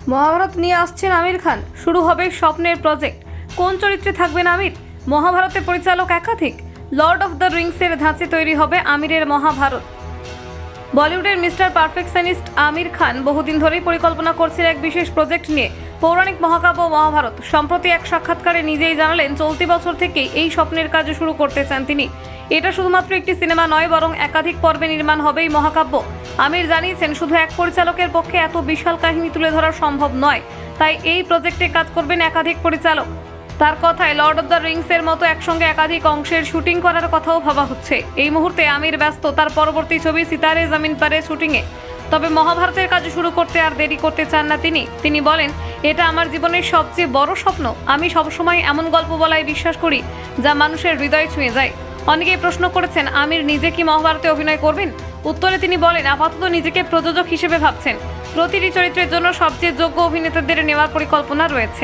মহাভারত নিয়ে আসছেন আমির খান, শুরু হবে স্বপ্নের প্রজেক্ট। কোন চরিত্রে থাকবেন আমির? মহাভারতে পরিচালক একাধিক। লর্ড অফ দ্য রিংসের ধাঁচে তৈরি হবে আমিরের মহাভারত। বলিউডের মিস্টার পারফেকশনিস্ট আমির খান বহুদিন ধরেই পরিকল্পনা করছেন এক বিশেষ প্রজেক্ট নিয়ে, পৌরাণিক মহাকাব্য মহাভারত। সম্প্রতি এক সাক্ষাৎকারে নিজেই জানালেন চলতি বছর থেকেই এই স্বপ্নের কাজ শুরু করতে চান তিনি। এটা শুধুমাত্র একটি সিনেমা নয়, বরং একাধিক পর্বে নির্মাণ হবে এই মহাকাব্য। আমির জানিয়েছেন শুধু এক পরিচালকের পক্ষে এত বিশাল কাহিনী তুলে ধরা সম্ভব নয়, তাই এই প্রজেক্টে কাজ করবেন একাধিক পরিচালক। তার কথায় লর্ড অফ দ্য রিংসের মতো একসঙ্গে একাধিক অংশের শুটিং করার কথাও ভাবা হচ্ছে। এই মুহূর্তে আমির ব্যস্ত তার পরবর্তী ছবি সিতারে জমিন পারে শুটিংয়ে। তবে মহাভারতের কাজ শুরু করতে আর দেরি করতে চান না তিনি বলেন, এটা আমার জীবনের সবচেয়ে বড় স্বপ্ন। আমি সবসময় এমন গল্প বলায় বিশ্বাস করি যা মানুষের হৃদয় ছুঁয়ে যায়। অনেকেই প্রশ্ন করেছেন আমির নিজে কি মহাভারতে অভিনয় করবেন। উত্তরে তিনি বলেন, আপাতত নিজেকে প্রযোজক হিসেবে ভাবছেন। প্রতিটি চরিত্রের জন্য সবচেয়ে যোগ্য অভিনেতাদের নেওয়ার পরিকল্পনা রয়েছে।